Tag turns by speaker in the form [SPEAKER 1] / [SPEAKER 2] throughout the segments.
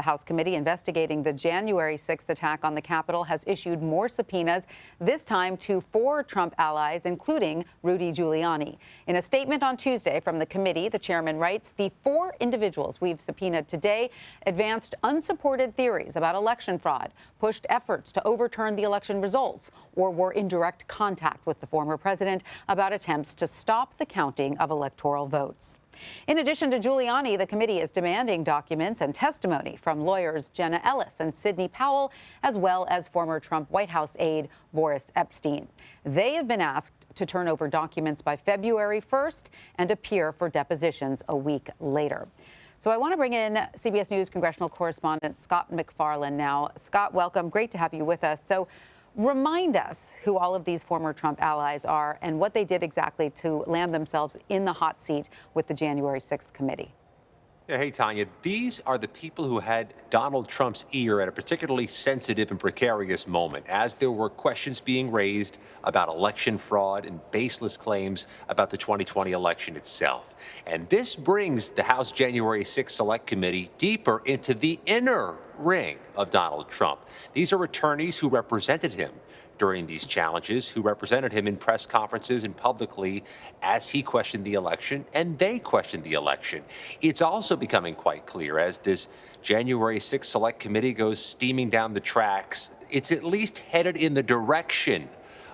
[SPEAKER 1] The House committee investigating the January 6th attack on the Capitol has issued more subpoenas, this time to 4 Trump allies, including Rudy Giuliani. In a statement on Tuesday from the committee, the chairman writes, "The 4 individuals we've subpoenaed today advanced unsupported theories about election fraud, pushed efforts to overturn the election results, or were in direct contact with the former president about attempts to stop the counting of electoral votes." In addition to Giuliani, the committee is demanding documents and testimony from lawyers Jenna Ellis and Sidney Powell, as well as former Trump White House aide Boris Epshteyn. They have been asked to turn over documents by February 1st and appear for depositions a week later. So I want to bring in CBS News congressional correspondent Scott MacFarlane now. Scott, welcome. Great to have you with us. So remind us who all of these former Trump allies are and what they did exactly to land themselves in the hot seat with the January 6th committee.
[SPEAKER 2] Yeah, hey, Tanya, these are the people who had Donald Trump's ear at a particularly sensitive and precarious moment, as there were questions being raised about election fraud and baseless claims about the 2020 election itself. And this brings the House January 6th Select Committee deeper into the inner ring of Donald Trump. These are attorneys who represented him during these challenges, who represented him in press conferences and publicly as he questioned the election, and they questioned the election. It's also becoming quite clear as this January 6th Select Committee goes steaming down the tracks, it's at least headed in the direction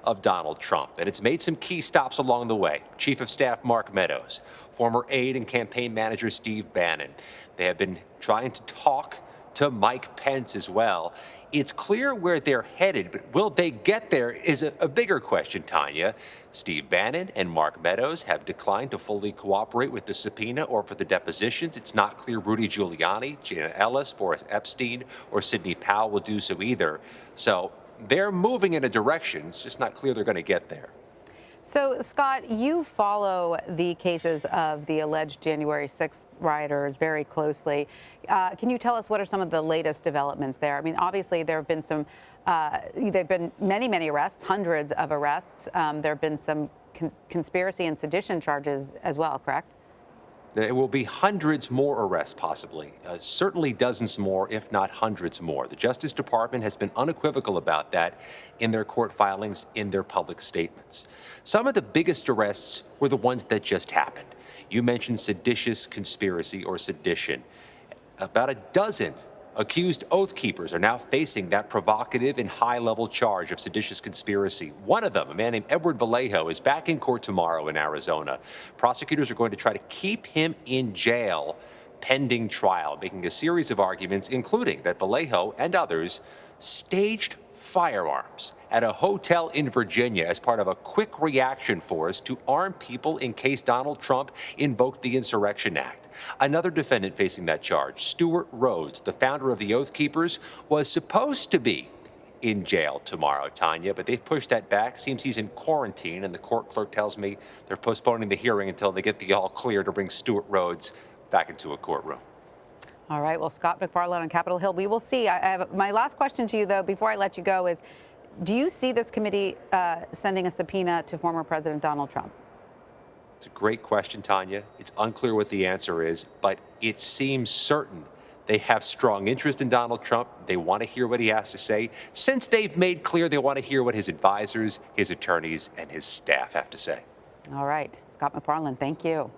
[SPEAKER 2] of Donald Trump, and it's made some key stops along the way. Chief of Staff Mark Meadows, former aide and campaign manager Steve Bannon. They have been trying to talk to Mike Pence as well. It's clear where they're headed, but will they get there is a bigger question, Tanya. Steve Bannon and Mark Meadows have declined to fully cooperate with the subpoena or for the depositions. It's not clear Rudy Giuliani, Jenna Ellis, Boris Epshteyn, or Sidney Powell will do so either. So they're moving in a direction. It's just not clear they're going to get there.
[SPEAKER 1] So, Scott, you follow the cases of the alleged January 6th rioters very closely. Can you tell us what are some of the latest developments there? I mean, obviously, there have been many arrests, hundreds of arrests. There have been some conspiracy and sedition charges as well, correct?
[SPEAKER 2] There will be hundreds more arrests, possibly, certainly dozens more, if not hundreds more. The Justice Department has been unequivocal about that in their court filings, in their public statements. Some of the biggest arrests were the ones that just happened. You mentioned seditious conspiracy or sedition. About a dozen accused Oath Keepers are now facing that provocative and high-level charge of seditious conspiracy. One of them, a man named Edward Vallejo, is back in court tomorrow in Arizona. Prosecutors are going to try to keep him in jail pending trial, making a series of arguments, including that Vallejo and others staged firearms at a hotel in Virginia as part of a quick reaction force to arm people in case Donald Trump invoked the Insurrection Act. Another defendant facing that charge, Stuart Rhodes, the founder of the Oath Keepers, was supposed to be in jail tomorrow, Tanya, but they've pushed that back. Seems he's in quarantine, and the court clerk tells me they're postponing the hearing until they get the all clear to bring Stuart Rhodes back into a courtroom.
[SPEAKER 1] All right. Well, Scott MacFarlane on Capitol Hill. We will see. I have my last question to you, though, before I let you go, is do you see this committee sending a subpoena to former President Donald Trump?
[SPEAKER 2] It's a great question, Tanya. It's unclear what the answer is, but it seems certain they have strong interest in Donald Trump. They want to hear what he has to say, since they've made clear they want to hear what his advisors, his attorneys, and his staff have to say.
[SPEAKER 1] All right. Scott MacFarlane, thank you.